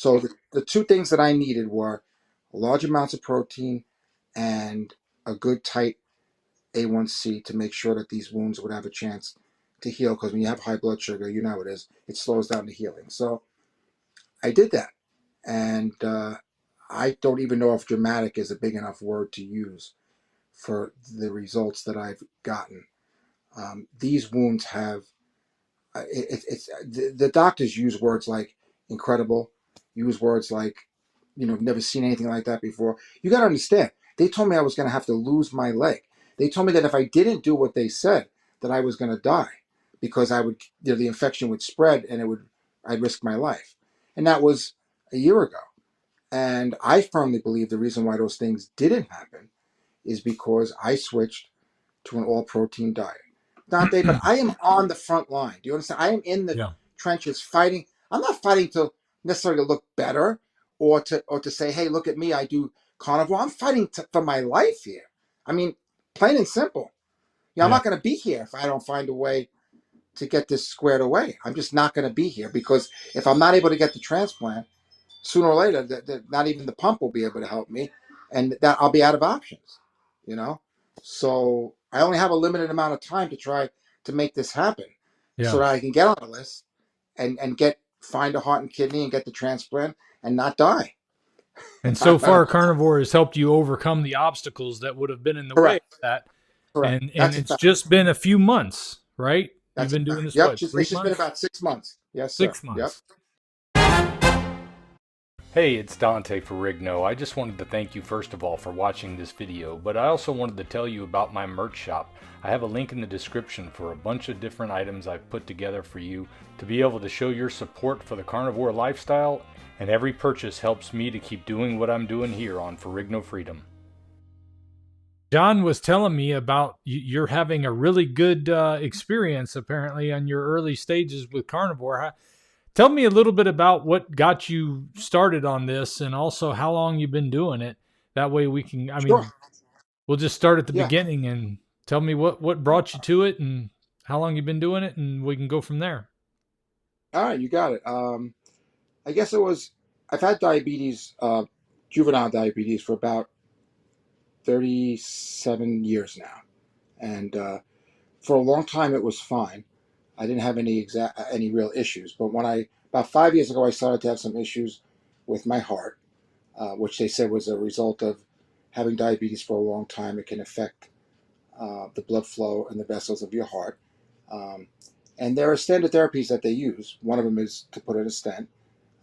So the two things that I needed were large amounts of protein and a good tight A1C to make sure that these wounds would have a chance to heal. Because when you have high blood sugar, you know how it is. It slows down the healing. So I did that. And I don't even know if dramatic is a big enough word to use for the results that I've gotten. These wounds have, it's the doctors use words like incredible, use words like, never seen anything like that before. You got to understand, they told me I was going to have to lose my leg. They told me that if I didn't do what they said, that I was going to die because I would, the infection would spread and I'd risk my life. And that was a year ago. And I firmly believe the reason why those things didn't happen is because I switched to an all protein diet. Dante, but I am on the front line. Do you understand? I am in the Yeah. trenches fighting. I'm not fighting to necessarily look better or to say, hey, look at me, I do carnivore. I'm fighting for my life here. I mean, plain and simple. I'm Yeah. not going to be here if I don't find a way to get this squared away. I'm just not going to be here because if I'm not able to get the transplant, sooner or later, not even the pump will be able to help me, and that I'll be out of options. You know, so I only have a limited amount of time to try to make this happen, so Yeah. that I can get on the list and find a heart and kidney and get the transplant and not die. And so far, carnivore has helped you overcome the obstacles that would have been in the way of Correct. that. Correct. And That's a it's fact. just been a few months, right? You've That's a been doing fact. this, Yep. what, Just three it's just been months? about 6 months. Yes, sir. 6 months. Yep. Hey, it's Dante Ferrigno. I just wanted to thank you first of all for watching this video, but I also wanted to tell you about my merch shop. I have a link in the description for a bunch of different items I've put together for you to be able to show your support for the carnivore lifestyle, and every purchase helps me to keep doing what I'm doing here on Ferrigno Freedom. John was telling me about you're having a really good experience apparently on your early stages with carnivore. Tell me a little bit about what got you started on this and also how long you've been doing it. That way we can, I Sure. mean, we'll just start at the Yeah. beginning and tell me what brought you to it and how long you've been doing it, and we can go from there. All right. You got it. I guess it was. I've had diabetes, juvenile diabetes, for about 37 years now, and for a long time it was fine. I didn't have any real issues. But when I about 5 years ago, I started to have some issues with my heart, which they said was a result of having diabetes for a long time. It can affect the blood flow and the vessels of your heart. Um, and there are standard therapies that they use. One of them is to put in a stent,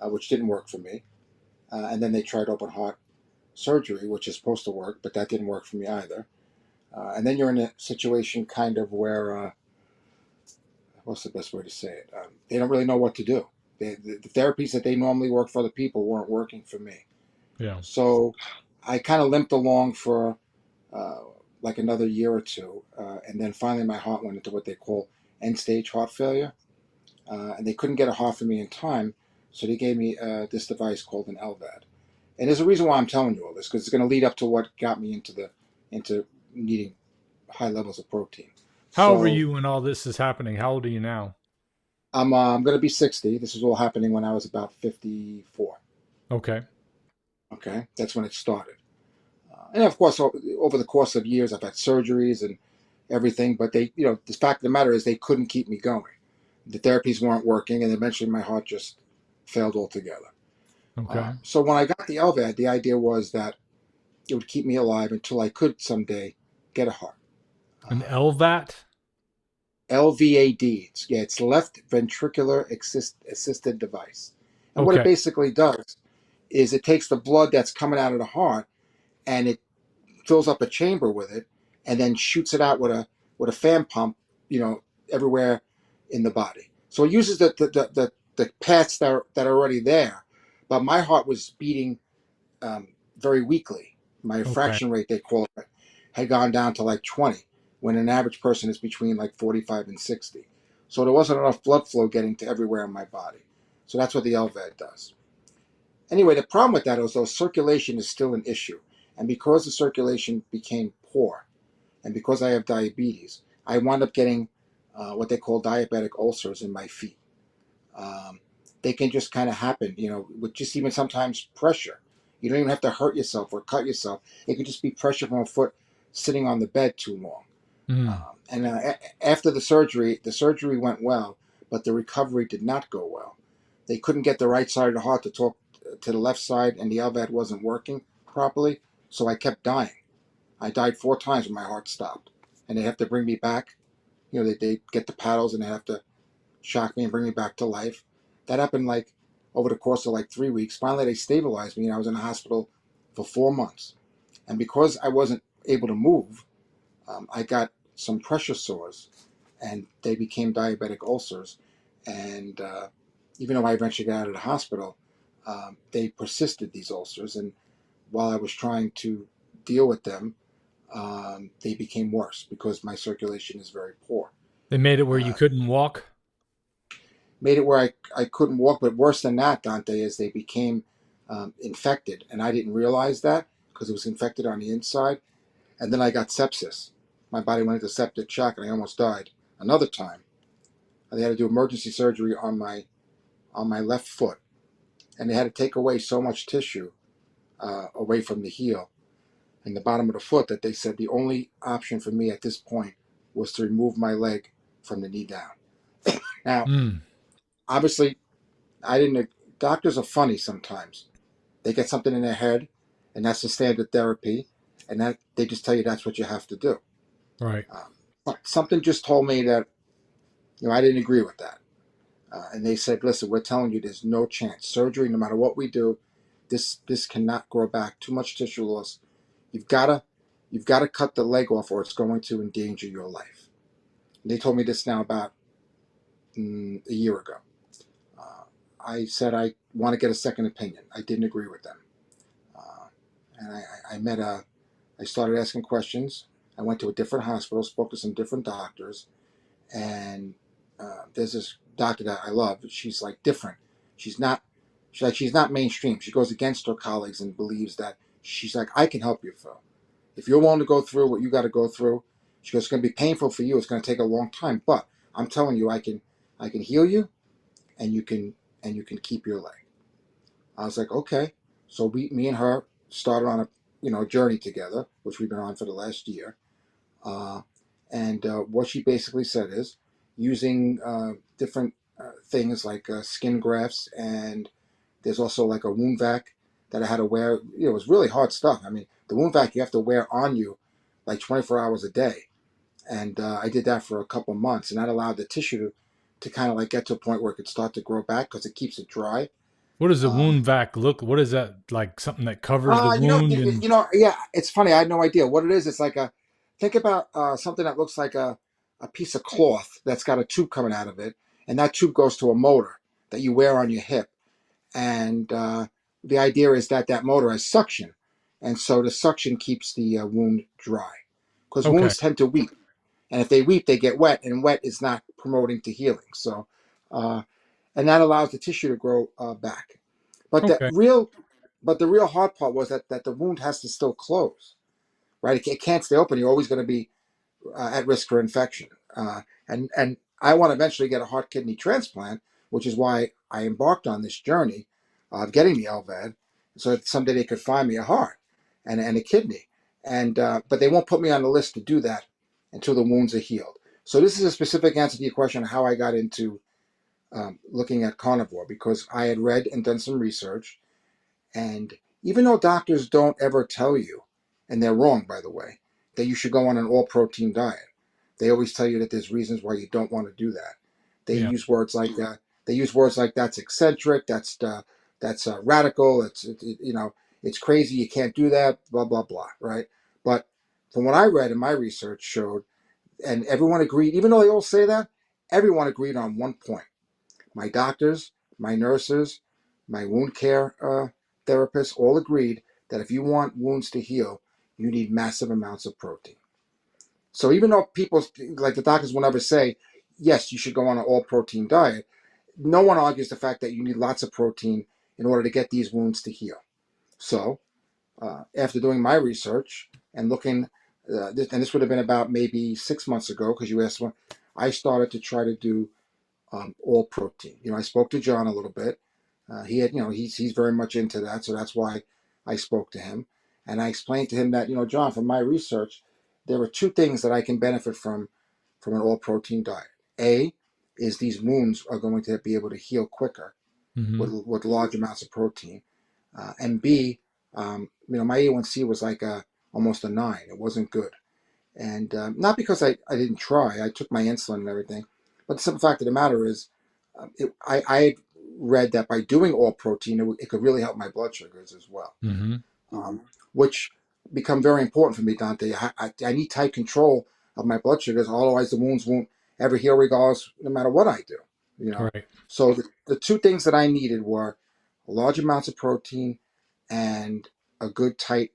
which didn't work for me. And then they tried open heart surgery, which is supposed to work, but that didn't work for me either. And then you're in a situation kind of where, what's the best way to say it? They don't really know what to do. The therapies that they normally work for other people weren't working for me. Yeah. So I kind of limped along for uh, like another year or two. And then finally my heart went into what they call end stage heart failure. And they couldn't get a heart for me in time. So they gave me this device called an LVAD. And there's a reason why I'm telling you all this, because it's going to lead up to what got me into needing high levels of protein. How old were So you when all this is happening? How old are you now? I'm going to be 60. This was all happening when I was about 54. Okay. Okay, that's when it started. And of course, over the course of years, I've had surgeries and everything. But the fact of the matter is, they couldn't keep me going. The therapies weren't working, and eventually, my heart just failed altogether. Okay. So when I got the LVAD, the idea was that it would keep me alive until I could someday get a heart. An Um, LVAT? LVAD. It's left ventricular assisted device. And what it Okay. basically does is it takes the blood that's coming out of the heart and it fills up a chamber with it and then shoots it out with a fan pump, you know, everywhere in the body. So it uses the paths that are already there. But my heart was beating very weakly. My Okay. fraction rate, they call it, had gone down to like 20, when an average person is between like 45 and 60. So there wasn't enough blood flow getting to everywhere in my body. So that's what the LVAD does. Anyway, the problem with that is, though, circulation is still an issue. And because the circulation became poor, and because I have diabetes, I wound up getting what they call diabetic ulcers in my feet. Um, they can just kind of happen, with just even sometimes pressure. You don't even have to hurt yourself or cut yourself. It could just be pressure from a foot sitting on the bed too long. Mm. And after the surgery went well, but the recovery did not go well. They couldn't get the right side of the heart to talk to the left side, and the LVAD wasn't working properly. So I kept dying. I died 4 times when my heart stopped, and they have to bring me back. They get the paddles and they have to shock me and bring me back to life. That happened like over the course of like 3 weeks. Finally, they stabilized me, and I was in the hospital for 4 months. And because I wasn't able to move, I got some pressure sores, and they became diabetic ulcers. And even though I eventually got out of the hospital, they persisted, these ulcers. And while I was trying to deal with them, they became worse because my circulation is very poor. They made it where you Uh, couldn't walk? Made it where I couldn't walk, but worse than that, Dante, is they became infected. And I didn't realize that because it was infected on the inside. And then I got sepsis. My body went into septic shock and I almost died another time. And they had to do emergency surgery on my left foot. And they had to take away so much tissue away from the heel and the bottom of the foot that they said the only option for me at this point was to remove my leg from the knee down. Now, Mm. obviously, I didn't. Doctors are funny sometimes. They get something in their head, and that's the standard therapy, and that they just tell you that's what you have to do. Right. But something just told me that I didn't agree with that, and they said, "Listen, we're telling you there's no chance. Surgery, no matter what we do, this cannot grow back. Too much tissue loss. You've gotta you've got to cut the leg off, or it's going to endanger your life." And they told me this now about a year ago. Uh, I said I want to get a second opinion. I didn't agree with them, uh, and I met a. I started asking questions. I went to a different hospital, spoke to some different doctors, and there's this doctor that I love. She's like different. She's not. She's not mainstream. She goes against her colleagues and believes that she's like, I can help you, Phil. If you're willing to go through what you got to go through, she goes, it's going to be painful for you. It's going to take a long time, but I'm telling you, I can heal you, and you can keep your leg. I was like, okay. So me and her started on a journey together, which we've been on for the last year. Uh, and what she basically said is using different things like skin grafts, and there's also like a wound vac that I had to wear. It was really hard stuff. I mean, the wound vac you have to wear on you like 24 hours a day. And I did that for a couple months, and that allowed the tissue to kind of like get to a point where it could start to grow back because it keeps it dry. What does a Um, wound vac look? What is that, like something that covers the wound and yeah, it's funny. I had no idea what it is. It's like think about something that looks like a piece of cloth that's got a tube coming out of it, and that tube goes to a motor that you wear on your hip. And the idea is that that motor has suction, and so the suction keeps the wound dry because okay. wounds tend to weep, and if they weep, they get wet, and wet is not promoting to healing. So, uh, and that allows the tissue to grow back. But Okay. the real hard part was that the wound has to still close, right? It can't stay open. You're always going to be at risk for infection. And I want to eventually get a heart kidney transplant, which is why I embarked on this journey of getting the LVAD, so that someday they could find me a heart and a kidney. And but they won't put me on the list to do that until the wounds are healed. So this is a specific answer to your question on how I got into looking at carnivore, because I had read and done some research, and even though doctors don't ever tell you, and they're wrong, by the way, that you should go on an all protein diet, they always tell you that there's reasons why you don't want to do that. They Yeah. use words like that's eccentric, that's radical, it's crazy, you can't do that, blah blah blah, right? But from what I read and my research showed, and everyone agreed, even though they all say that, everyone agreed on one point. My doctors, my nurses, my wound care therapists all agreed that if you want wounds to heal, you need massive amounts of protein. So even though people, like the doctors, will never say, yes, you should go on an all protein diet, no one argues the fact that you need lots of protein in order to get these wounds to heal. So after doing my research and looking, and this would have been about maybe 6 months ago, because you asked one, I started to try to do all protein. I spoke to John a little bit. He had, he's very much into that, so that's why I spoke to him, and I explained to him that, John, from my research, there are two things that I can benefit from an all protein diet. A is these wounds are going to be able to heal quicker Mm-hmm. with large amounts of protein, and B, my A1C was like almost a 9. It wasn't good, and not because I didn't try. I took my insulin and everything, but the simple fact of the matter is, I had read that by doing all protein, it could really help my blood sugars as well, Mm-hmm. which become very important for me, Dante. I need tight control of my blood sugars, otherwise the wounds won't ever heal, regardless, no matter what I do. You know, Right. so the two things that I needed were large amounts of protein and a good tight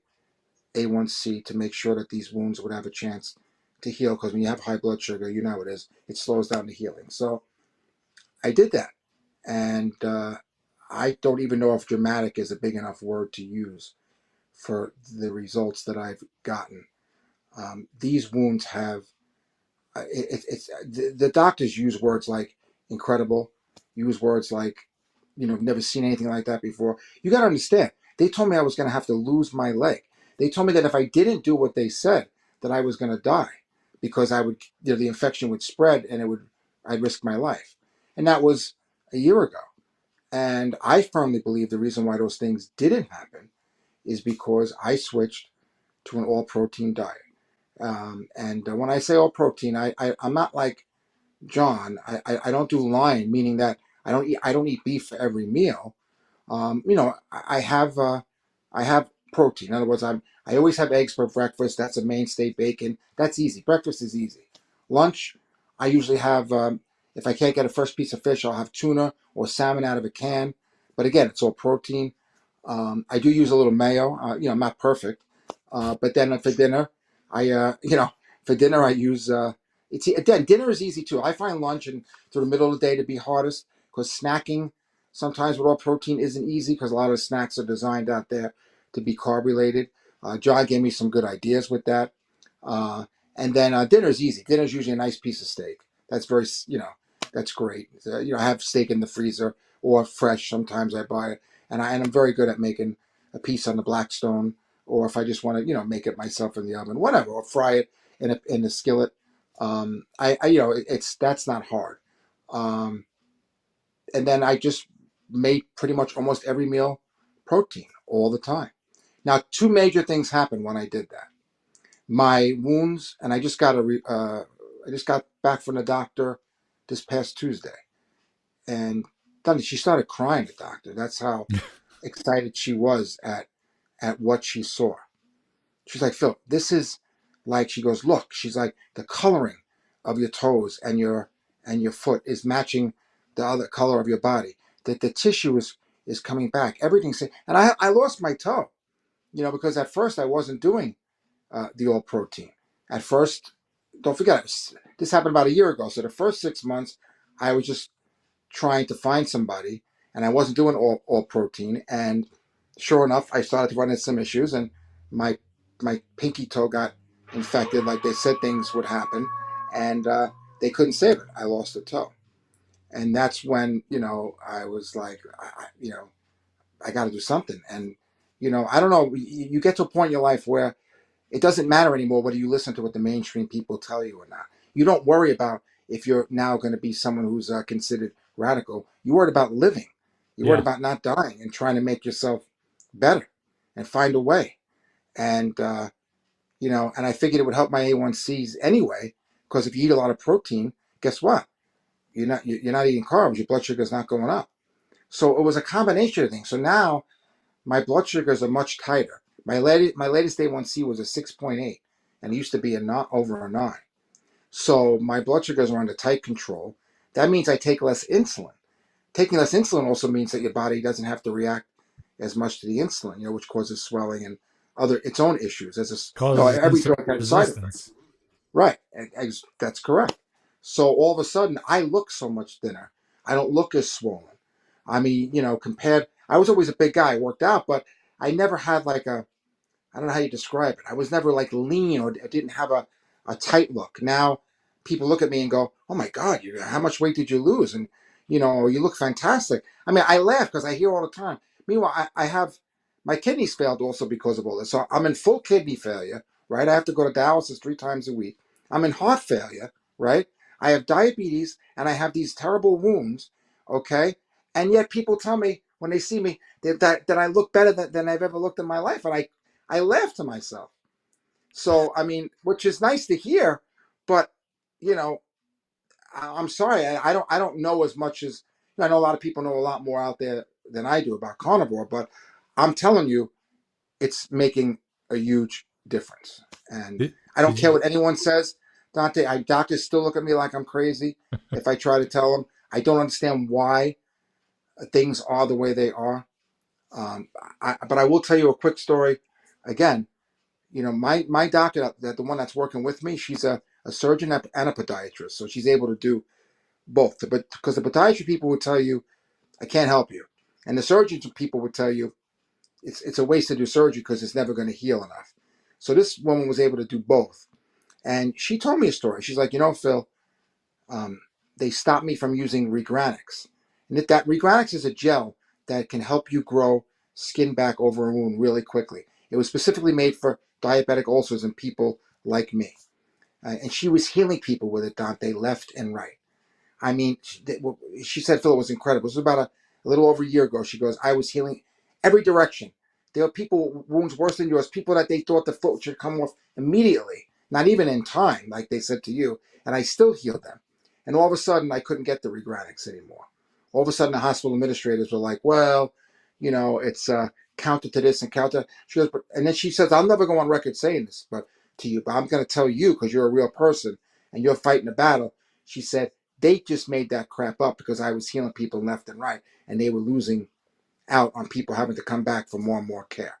A1C to make sure that these wounds would have a chance to heal. Because when you have high blood sugar, you know how it is; it slows down the healing. So I did that, and I don't even know if dramatic is a big enough word to use for the results that I've gotten. These wounds have it's the doctors use words like incredible, use words like never seen anything like that before. You got to understand. They told me I was going to have to lose my leg. They told me that if I didn't do what they said, that I was going to die because I would the infection would spread and I'd risk my life. And that was a year ago. And I firmly believe the reason why those things didn't happen is because I switched to an all protein diet. And when I say all protein, I'm not like John. I don't do line, meaning that I don't eat beef for every meal. I have protein. In other words, I always have eggs for breakfast. That's a mainstay. Bacon. That's easy. Breakfast is easy. Lunch, I usually have. If I can't get a fresh piece of fish, I'll have tuna or salmon out of a can. But again, it's all protein. I do use a little mayo. I'm not perfect. But then for dinner, I for dinner I use. It's again dinner is easy too. I find lunch and through the middle of the day to be hardest because snacking sometimes with all protein isn't easy because a lot of snacks are designed out there to be carb related. John gave me some good ideas with that. Uh, and then dinner is easy. Dinner is usually a nice piece of steak. That's very, that's great. I have steak in the freezer or fresh. Sometimes I buy it, and I'm very good at making a piece on the Blackstone, or if I just want to, make it myself in the oven, whatever, or fry it in a skillet. It's that's not hard. Um, and then I just made pretty much almost every meal protein all the time. Now, two major things happened when I did that. My wounds, and I just got back from the doctor this past Tuesday, and she started crying. The doctor. That's how excited she was at what she saw. She's like, Phil, this is like, she goes, look, she's like, the coloring of your toes and your foot is matching the other color of your body. That the tissue is coming back. Everything's, and I lost my toe, because at first I wasn't doing the all protein. At first, don't forget, this happened about a year ago. So the first 6 months, I was just trying to find somebody, and I wasn't doing all protein. And sure enough, I started to run into some issues, and my my pinky toe got infected. Like they said, things would happen, and they couldn't save it. I lost a toe, and that's when I was like, I got to do something. And I don't know. You get to a point in your life where it doesn't matter anymore whether you listen to what the mainstream people tell you or not. You don't worry about if you're now going to be someone who's considered radical. You worried about living. You worried Yeah. about not dying and trying to make yourself better and find a way. And and I figured it would help my A1Cs anyway, because if you eat a lot of protein, guess what? You're not eating carbs. Your blood sugar is not going up. So it was a combination of things. So now my blood sugars are much tighter. My latest A1C was a 6.8, and it used to be over a 9. So my blood sugars are under tight control. That means I take less insulin. Taking less insulin also means that your body doesn't have to react as much to the insulin, which causes swelling and other its own issues. Causes Every insulin drug has side effects. resistance. Right, that's correct. So all of a sudden, I look so much thinner. I don't look as swollen. I mean, compared, I was always a big guy, worked out, but I never had like I don't know how you describe it. I was never like lean or didn't have a tight look. Now, people look at me and go, "Oh my God, how much weight did you lose?" And you look fantastic. I mean, I laugh because I hear all the time. Meanwhile, I have my kidneys failed also because of all this. So I'm in full kidney failure, right? I have to go to dialysis 3 times a week. I'm in heart failure, right? I have diabetes and I have these terrible wounds, okay? And yet people tell me when they see me that I look better than I've ever looked in my life. And I laugh to myself. So, I mean, which is nice to hear, but, you know, I'm sorry, I don't know as much as I know. A lot of people know a lot more out there than I do about carnivore, but I'm telling you, it's making a huge difference. And I don't Did care you? what anyone says, Dante. Doctors still look at me like I'm crazy if I try to tell them. I don't understand why things are the way they are. Um, but I will tell you a quick story. Again, my doctor, the one that's working with me, she's a surgeon and a podiatrist, so she's able to do both. But because the podiatry people would tell you, I can't help you, and the surgeon people would tell you it's a waste to do surgery because it's never going to heal enough. So this woman was able to do both, and she told me a story. She's like, Phil, um, they stopped me from using Regranix, and that Regranix is a gel that can help you grow skin back over a wound really quickly. It was specifically made for diabetic ulcers and people like me, and she was healing people with it, Dante, left and right. I mean, she said, Phil, it was incredible. It was about a little over a year ago. She goes, I was healing every direction. There were people with wounds worse than yours, people that they thought the foot should come off immediately, not even in time, like they said to you, and I still healed them. And all of a sudden, I couldn't get the Regranix anymore. All of a sudden, the hospital administrators were like, well, it's counter to this and counter. She goes, and then she says, I'll never go on record saying this, but to you, but I'm going to tell you because you're a real person and you're fighting a battle. She said, they just made that crap up because I was healing people left and right, and they were losing out on people having to come back for more and more care.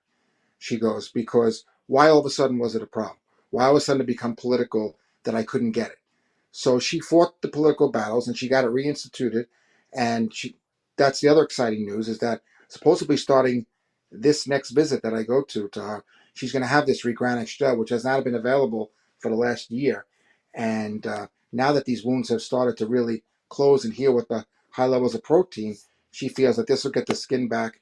She goes, because why all of a sudden was it a problem? Why all of a sudden it become political that I couldn't get it? So she fought the political battles and she got it reinstituted. And that's the other exciting news is that supposedly starting this next visit that I go to her, she's going to have this Regranix gel, which has not been available for the last year. And now that these wounds have started to really close and heal with the high levels of protein, she feels that this will get the skin back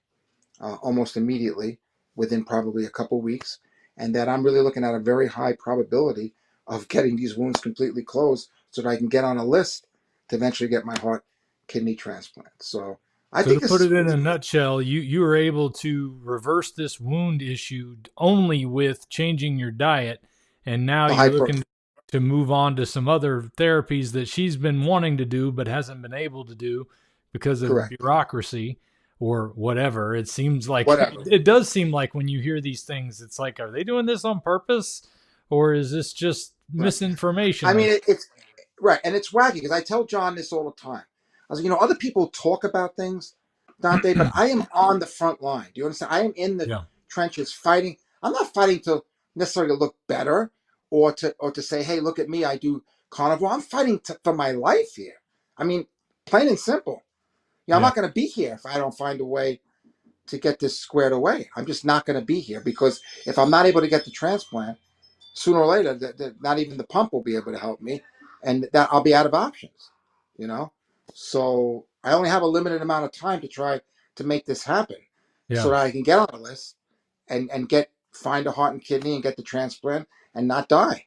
almost immediately within probably a couple weeks, and that I'm really looking at a very high probability of getting these wounds completely closed so that I can get on a list to eventually get my heart kidney transplant. So I So to think put this it in is a nutshell, you were able to reverse this wound issue only with changing your diet, and now the you're high looking protein. to move on to some other therapies that she's been wanting to do but hasn't been able to do because of Correct. bureaucracy or whatever. It seems like Whatever. it does seem like when you hear these things, it's like, are they doing this on purpose or is this just Right. misinformation? I I mean, it's right, and it's wacky because I tell John this all the time. I was, other people talk about things, Dante, but I am on the front line. Do you understand? I am in the yeah, trenches fighting. I'm not fighting to necessarily look better or to say, hey, look at me, I do carnivore. I'm fighting for my life here. I mean, plain and simple. I'm yeah, not going to be here if I don't find a way to get this squared away. I'm just not going to be here because if I'm not able to get the transplant sooner or later, not even the pump will be able to help me, and that I'll be out of options. You know, so I only have a limited amount of time to try to make this happen, so yeah. that I can get on the list and get find a heart and kidney and get the transplant and not die.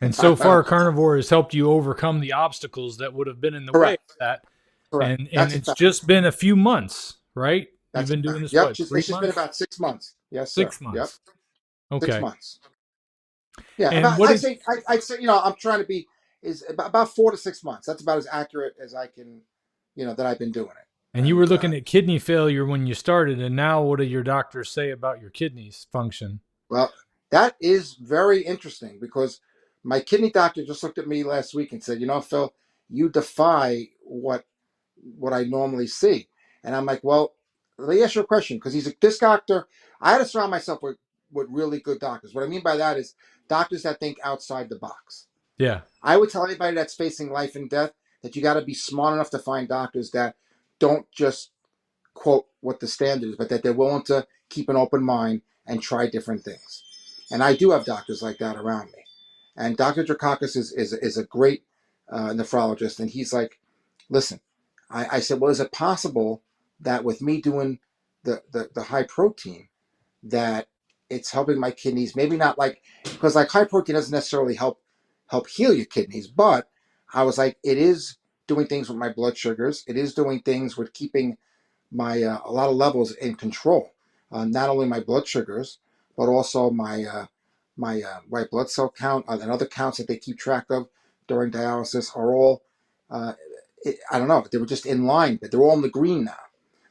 And so far, carnivore has helped you overcome the obstacles that would have been in the way of Correct. that. Correct. And That's a it's fact. just been a few months, right? You've That's a been doing fact. this Yep. what, Just, three it's just been months? about 6 months. Yes, sir. 6 months. Yep. six Okay. months. Yeah. And About what I'd is say I'd say I'm trying to be is about 4 to 6 months. That's about as accurate as I can, that I've been doing it. and you were And looking at kidney failure when you started, and now what do your doctors say about your kidneys function? well, that is very interesting because my kidney doctor just looked at me last week and said, Phil, you defy what I normally see. And I'm like, well, let me ask you a question because this doctor. I had to surround myself with really good doctors. What I mean by that is doctors that think outside the box. Yeah. I would tell anybody that's facing life and death that you got to be smart enough to find doctors that don't just quote what the standard is, but that they're willing to keep an open mind and try different things. And I do have doctors like that around me. And Dr. Drakakis is a great nephrologist, and he's like, listen, I said, well, is it possible that with me doing the high protein, that it's helping my kidneys? Maybe not like, because like high protein doesn't necessarily help heal your kidneys, but I was like, it is doing things with my blood sugars. It is doing things with keeping my a lot of levels in control. Not only my blood sugars, but also my white blood cell count and other counts that they keep track of during dialysis are all, uh, I don't know, they were just in line, but they're all in the green now.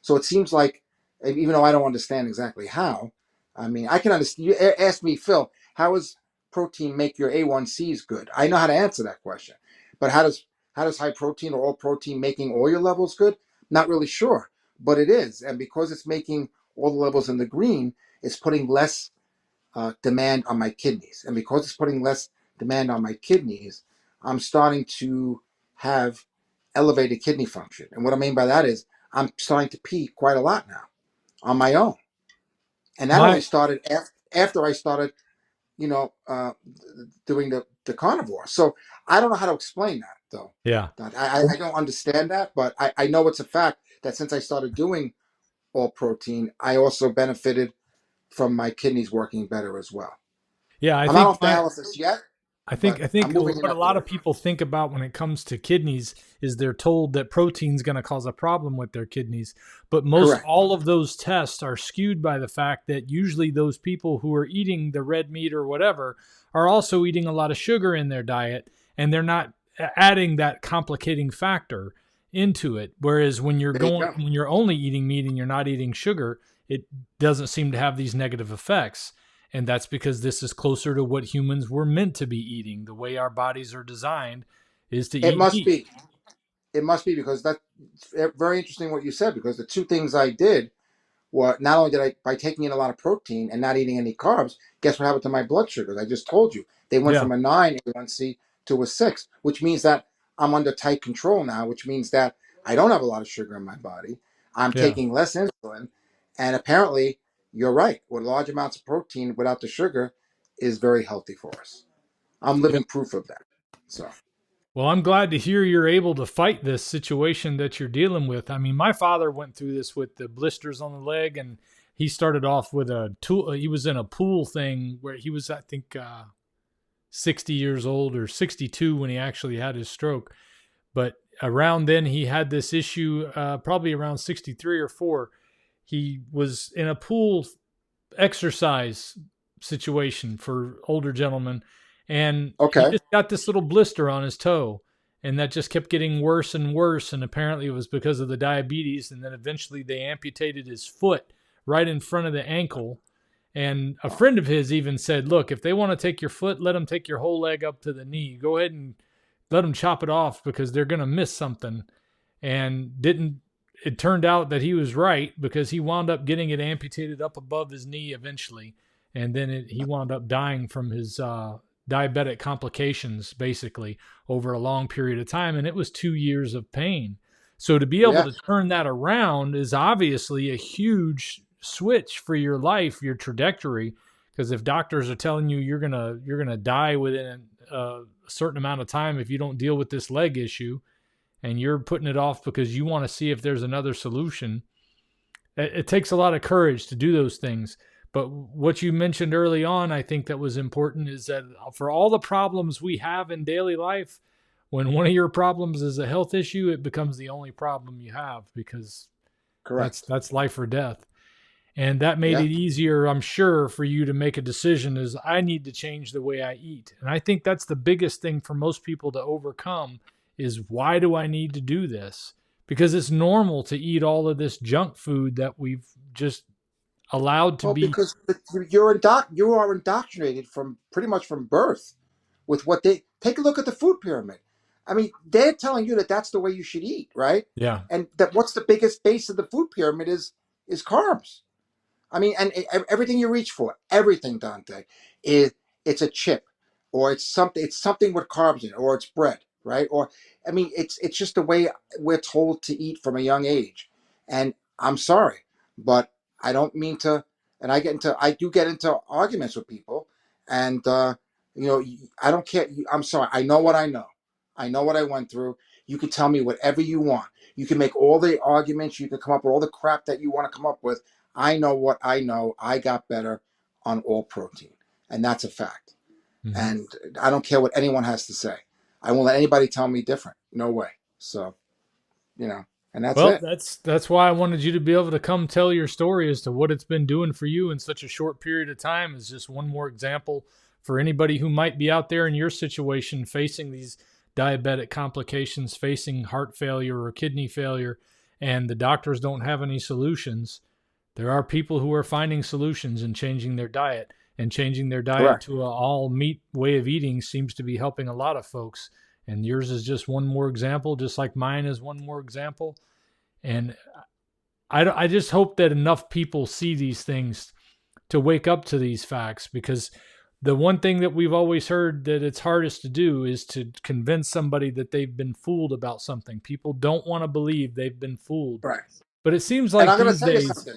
So it seems like, even though I don't understand exactly how, I mean, I can understand. You ask me, Phil, how does protein make your A1Cs good? I know how to answer that question, but how does high protein or all protein making all your levels good? Not really sure, but it is, and because it's making all the levels in the green, it's putting less demand on my kidneys. And because it's putting less demand on my kidneys, I'm starting to have elevated kidney function. And what I mean by that is I'm starting to pee quite a lot now on my own. And that only My started after I started, you know, doing the carnivore. So I don't know how to explain that, though. yeah. I don't understand that, but I know it's a fact that since I started doing all protein, I also benefited from my kidneys working better as well. Yeah, I'm not off dialysis yet, but I I'm think moving in what a that lot of direction. people think about when it comes to kidneys is they're told that protein's going to cause a problem with their kidneys, but most Correct. all of those tests are skewed by the fact that usually those people who are eating the red meat or whatever are also eating a lot of sugar in their diet, and they're not adding that complicating factor into it. Whereas There you go. when you're only eating meat and you're not eating sugar, it doesn't seem to have these negative effects. And that's because this is closer to what humans were meant to be eating. The way our bodies are designed is to It eat must meat. be. It must be because that's very interesting what you said. Because the two things I did were, not only did I, by taking in a lot of protein and not eating any carbs, guess what happened to my blood sugars? I just told you they went Yeah, from a 9 A1C to a 6, which means that I'm under tight control now. Which means that I don't have a lot of sugar in my body. I'm yeah. taking less insulin, and apparently, you're right. With large amounts of protein without the sugar is very healthy for us. I'm Yeah. living proof of that. So Well, I'm glad to hear you're able to fight this situation that you're dealing with. I mean, my father went through this with the blisters on the leg, and he started off with a tool. He was in a pool thing where he was, I think, 60 years old or 62 when he actually had his stroke. But around then, he had this issue, probably around 63 or 4. He was in a pool exercise situation for older gentlemen, and he okay, just got this little blister on his toe, and that just kept getting worse and worse. And apparently, it was because of the diabetes. And then eventually, they amputated his foot right in front of the ankle. And a friend of his even said, "Look, if they want to take your foot, let them take your whole leg up to the knee. Go ahead and let them chop it off because they're going to miss something." And didn't it turned out that he was right because he wound up getting it amputated up above his knee eventually, and then he wound up dying from his diabetic complications basically over a long period of time, and it was 2 years of pain. So to be able yeah, to turn that around is obviously a huge switch for your life, your trajectory. Because if doctors are telling you you're gonna die within a certain amount of time if you don't deal with this leg issue, and you're putting it off because you want to see if there's another solution, it takes a lot of courage to do those things. But what you mentioned early on, I think that was important, is that for all the problems we have in daily life, when one of your problems is a health issue, it becomes the only problem you have because correct. that's life or death. And that made Yeah, it easier, I'm sure, for you to make a decision is I need to change the way I eat. And I think that's the biggest thing for most people to overcome is why do I need to do this? Because it's normal to eat all of this junk food that we've just allowed to well, be. because you are indoctrinated from pretty much from birth with what they take a look at the food pyramid. I mean, they're telling you that that's the way you should eat, right? Yeah. And that what's the biggest base of the food pyramid is carbs. I mean, and everything you reach for, everything, Dante, is it's a chip, or it's something with carbs in it, or it's bread, right? Or I mean, it's just the way we're told to eat from a young age. And I'm sorry, but I don't mean to. And I do get into arguments with people, and You know, I don't care. I'm sorry. I know what I know. I know what I went through. You can tell me whatever you want. You can make all the arguments. You can come up with all the crap that you want to come up with. I know what I know. I got better on all protein, and that's a fact. Mm-hmm. And I don't care what anyone has to say. I won't let anybody tell me different. No way. So, you know, and that's Well, it. that's why I wanted you to be able to come tell your story as to what it's been doing for you in such a short period of time. Is just one more example for anybody who might be out there in your situation facing these diabetic complications, facing heart failure or kidney failure, and the doctors don't have any solutions. There are people who are finding solutions and changing their diet, and changing their diet Correct. to an all meat way of eating seems to be helping a lot of folks. And yours is just one more example, just like mine is one more example. And I just hope that enough people see these things to wake up to these facts, because the one thing that we've always heard that it's hardest to do is to convince somebody that they've been fooled about something. People don't want to believe they've been fooled. Right. But it seems And like I'm going to these tell you days, something.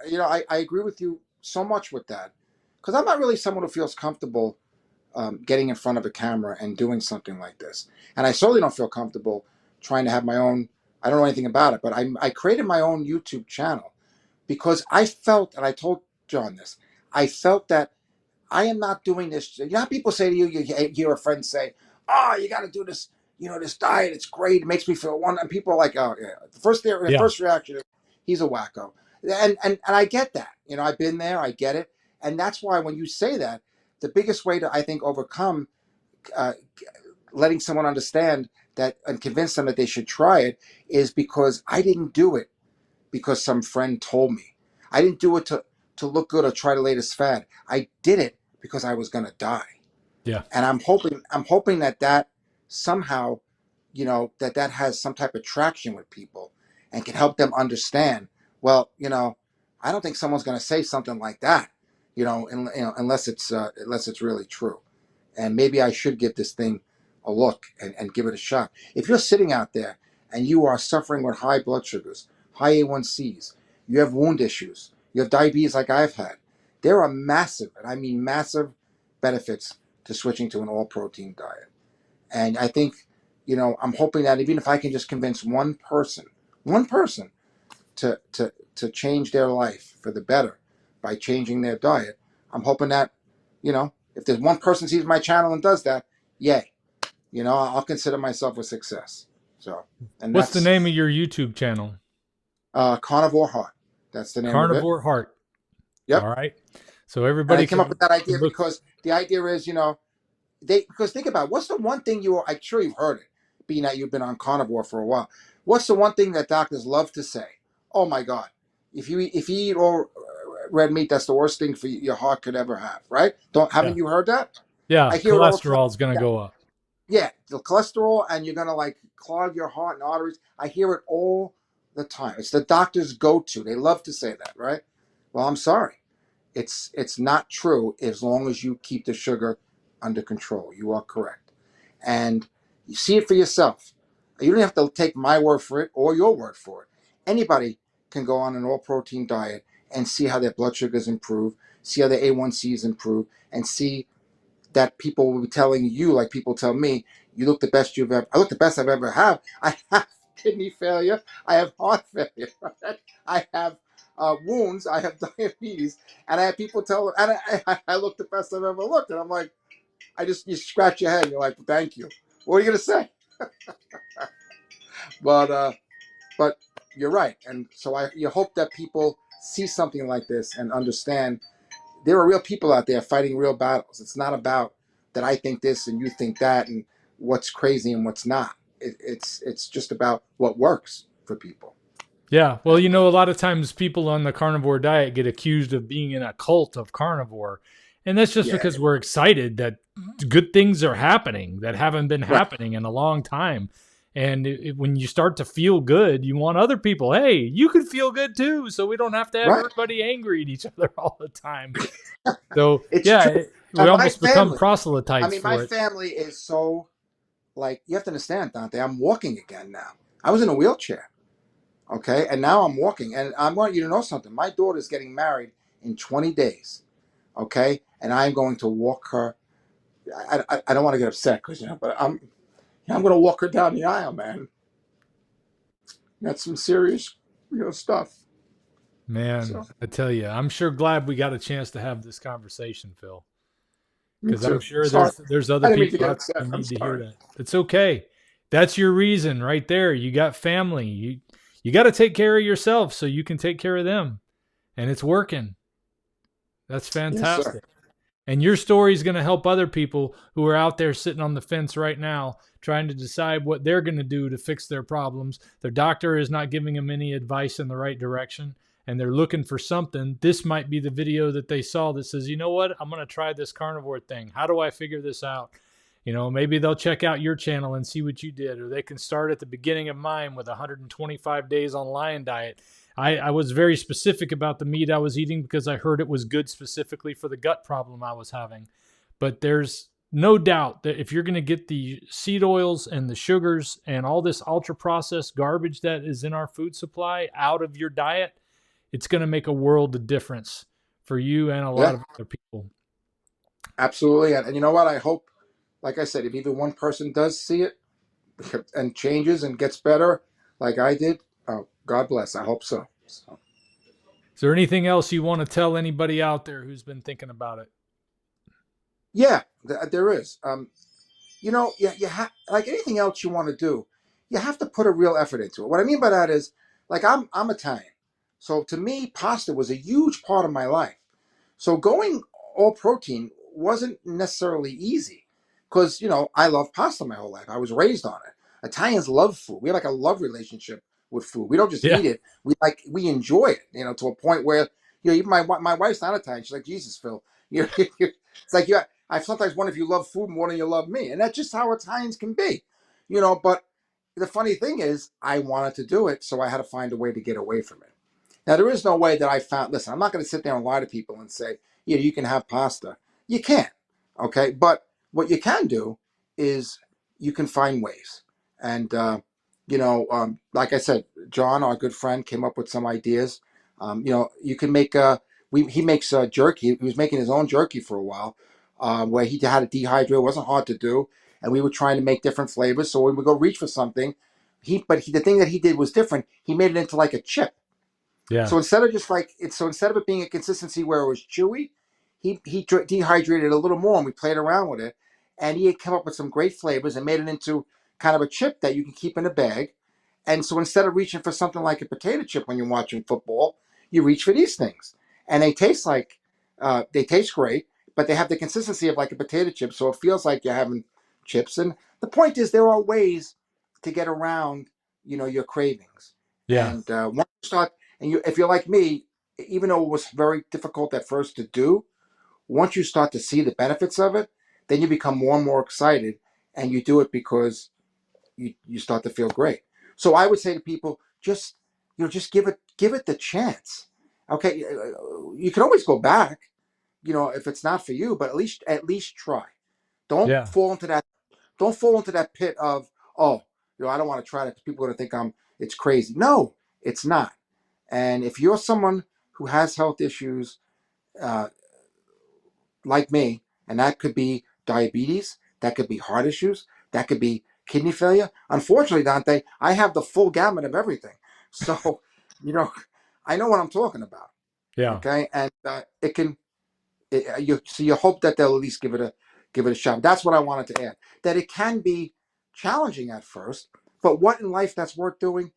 You know, I agree with you so much with that because I'm not really someone who feels comfortable getting in front of a camera and doing something like this. And I certainly don't feel comfortable trying to have my own. I don't know anything about it, but I created my own YouTube channel because I felt, and I told John this, I felt that I am not doing this. You know how people say to you, you hear a friend say, "Oh, you got to do this. You know, this diet. It's great. It makes me feel one." And people are like, "Oh, yeah." The yeah, first reaction is, "He's a wacko," and I get that. You know, I've been there. I get it, and that's why when you say that, the biggest way to I think overcome uh, letting someone understand that and convince them that they should try it is because I didn't do it because some friend told me. I didn't do it to look good or try to latest fad. I did it because I was going to die. yeah, And I'm hoping that somehow, you know, that has some type of traction with people and can help them understand, well, you know, I don't think someone's going to say something like that, unless it's really true. And maybe I should give this thing a look and give it a shot. If you're sitting out there and you are suffering with high blood sugars, high A1Cs, you have wound issues, you have diabetes like I've had, there are massive, and I mean massive, benefits to switching to an all protein diet. And I think, you know, I'm hoping that even if I can just convince one person to change their life for the better by changing their diet, I'm hoping that, you know, if there's one person sees my channel and does that, yay, you know, I'll consider myself a success. So, and what's the that's name of your YouTube channel? Carnivore Heart. That's the name of it. Carnivore Heart. All Yep. right. So And I everybody came up with that can idea look. because the idea is, you know, because think about it, what's the one thing I'm sure you've heard it, being that you've been on carnivore for a while. What's the one thing that doctors love to say? Oh my God, if you eat all red meat, that's the worst thing for your heart could ever have, right? Don't Yeah, haven't you heard that? I yeah. hear it all the time. Cholesterol is going to Yeah, go up. yeah, the cholesterol, and you're gonna like clog your heart and arteries. I hear it all the time. It's the doctor's go-to. They love to say that, right? Well, I'm sorry. It's not true as long as you keep the sugar under control. You are correct. And you see it for yourself. You don't have to take my word for it or your word for it. Anybody can go on an all protein diet and see how their blood sugars improve, see how their A1Cs improve, and see that people will be telling you, like people tell me, you look the best you've ever. I look the best I've ever have. I have kidney failure. I have heart failure. Right? I have wounds. I have diabetes, and I have people tell, and I look the best I've ever looked, and I'm like, you scratch your head, and you're like, thank you. What are you gonna say? But you're right, and so you hope that people see something like this and understand there are real people out there fighting real battles. It's not about that I think this and you think that and what's crazy and what's not. It's just about what works for people. Yeah. Well, And a lot of times people on the carnivore diet get accused of being in a cult of carnivore. And that's just yeah, because we're excited that good things are happening that haven't been right, happening in a long time. And when you start to feel good, you want other people, hey, you can feel good too. So we don't have to have right. everybody angry at each other all the time. So, It's yeah, true. we And my almost become family, proselytes my for it. family is so like you have to understand, Dante. I'm walking again now. I was in a wheelchair, okay, and now I'm walking. And I want you to know something. My daughter's getting married in 20 days, okay, and I'm going to walk her I don't want to get upset because but I'm going to walk her down the aisle, man. That's some serious stuff. Man, So I tell you, I'm sure glad we got a chance to have this conversation, Phil, me because I'm too. sure Sorry, there's other I didn't mean to people get out there upset. who I'm need to hear sorry. that. It's okay. That's your reason right there. You got family. You got to take care of yourself so you can take care of them, and it's working. That's Yes, sir. fantastic. And your story is going to help other people who are out there sitting on the fence right now trying to decide what they're going to do to fix their problems. Their doctor is not giving them any advice in the right direction and they're looking for something. This might be the video that they saw that says, you know what, I'm going to try this carnivore thing. How do I figure this out? Maybe they'll check out your channel and see what you did, or they can start at the beginning of mine with 125 days on lion diet. I was very specific about the meat I was eating because I heard it was good specifically for the gut problem I was having. But there's no doubt that if you're going to get the seed oils and the sugars and all this ultra processed garbage that is in our food supply out of your diet, it's going to make a world of difference for you and a lot Yeah, of other people. absolutely. And you know what? I hope, like I said, if even one person does see it and changes and gets better, like I did, oh, God bless. I hope so. So Is there anything else you want to tell anybody out there who's been thinking about it? yeah, there is. You have like anything else you want to do, you have to put a real effort into it. What I mean by that is, like I'm Italian, so to me, pasta was a huge part of my life. So going all protein wasn't necessarily easy because, I love pasta my whole life. I was raised on it. Italians love food. We have like a love relationship with food. We don't just Yeah. eat it. We enjoy it, to a point where, even my wife's not Italian. She's like, Jesus, Phil, it's like, I sometimes wonder if you love food more than you love me. And that's just how Italians can be, but the funny thing is I wanted to do it. So I had to find a way to get away from it. Now, there is no way that I found, listen, I'm not going to sit there and lie to people and say, you can have pasta. You can't, okay? But what you can do is you can find ways. And, like I said, John, our good friend, came up with some ideas. You can make, he makes jerky. He was making his own jerky for a while where he had it dehydrated. It wasn't hard to do. And we were trying to make different flavors. So when we go reach for something, the thing that he did was different. He made it into like a chip. Yeah. So instead of it being a consistency where it was chewy, he dehydrated it a little more, and we played around with it, and he had come up with some great flavors and made it into kind of a chip that you can keep in a bag. And so instead of reaching for something like a potato chip when you're watching football, you reach for these things, and they taste great, but they have the consistency of like a potato chip, so it feels like you're having chips. And the point is, there are ways to get around, your cravings, Yeah. and once you start and if you're like me, even though it was very difficult at first to do, once you start to see the benefits of it, then you become more and more excited, and you do it because you start to feel great. So I would say to people, just give it the chance. Okay, you can always go back, if it's not for you, but at least try. Don't Yeah. fall into that. Don't fall into that pit of, oh, I don't want to try that. People are going to think it's crazy. No, it's not. And if you're someone who has health issues uh, like me, and that could be diabetes, that could be heart issues, that could be kidney failure. Unfortunately, Dante, I have the full gamut of everything. So, you know, I know what I'm talking about. Yeah. Okay, and it can. You hope that they'll at least give it a shot. That's what I wanted to add. That it can be challenging at first, but what in life that's worth doing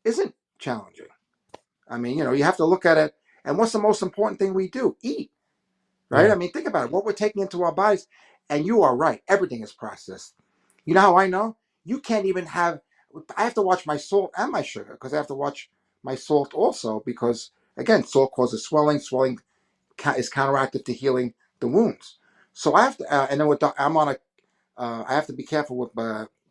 isn't challenging. I mean, you have to look at it. And what's the most important thing we do? Eat, right? Yeah. I mean, think about it. What we're taking into our bodies. And you are right. Everything is processed. You know how I know? You can't even have. I have to watch my salt and my sugar because I have to watch my salt also because again, salt causes swelling. Swelling is counteractive to healing the wounds. So I have to. And then I'm on a. I have to be careful with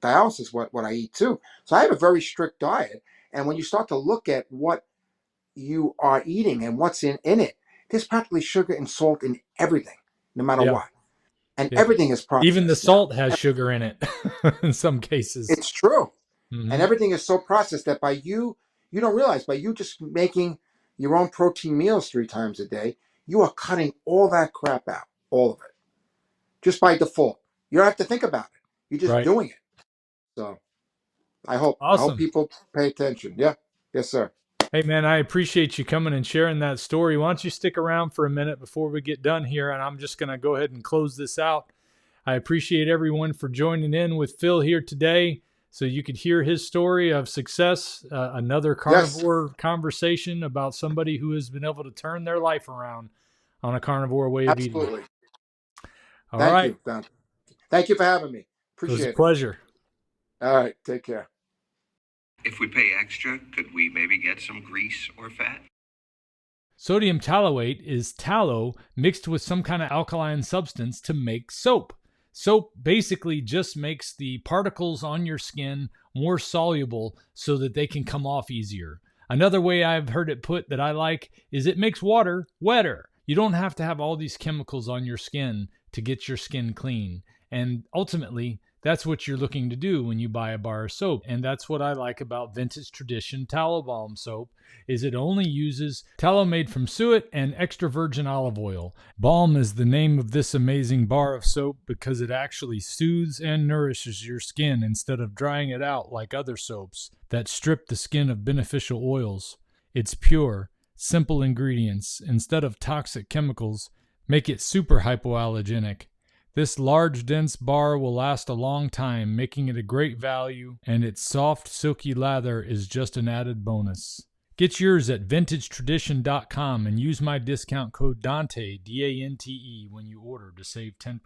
dialysis what I eat too. So I have a very strict diet. And when you start to look at what you are eating and what's in it. There's practically sugar and salt in everything, no matter Yeah. what. And Yeah. everything is Even the processed now. salt has sugar in it in some cases. It's true. And Hmm. everything is so processed that you don't realize, by you just making your own protein meals 3 times a day, you are cutting all that crap out, all of it, just by default. You don't have to think about it. You're just Right. doing it. So I hope Awesome. people pay attention. Yeah. Yes, sir. Hey, man, I appreciate you coming and sharing that story. Why don't you stick around for a minute before we get done here? And I'm just going to go ahead and close this out. I appreciate everyone for joining in with Phil here today so you could hear his story of success, another Yes. carnivore conversation about somebody who has been able to turn their life around on a carnivore way of eating. Absolutely. All Thank right. you, Don. Thank you for having me. It was a Appreciate it. pleasure. All right. Take care. If we pay extra, could we maybe get some grease or fat? Sodium tallowate is tallow mixed with some kind of alkaline substance to make soap. Soap basically just makes the particles on your skin more soluble so that they can come off easier. Another way I've heard it put that I like is it makes water wetter. You don't have to have all these chemicals on your skin to get your skin clean. And ultimately, that's what you're looking to do when you buy a bar of soap. And that's what I like about Vintage Tradition Tallow Balm soap is it only uses tallow made from suet and extra virgin olive oil. Balm is the name of this amazing bar of soap because it actually soothes and nourishes your skin instead of drying it out like other soaps that strip the skin of beneficial oils. It's pure, simple ingredients instead of toxic chemicals make it super hypoallergenic. This large, dense bar will last a long time, making it a great value, and its soft, silky lather is just an added bonus. Get yours at vintagetradition.com and use my discount code DANTE, D-A-N-T-E, when you order to save 10%.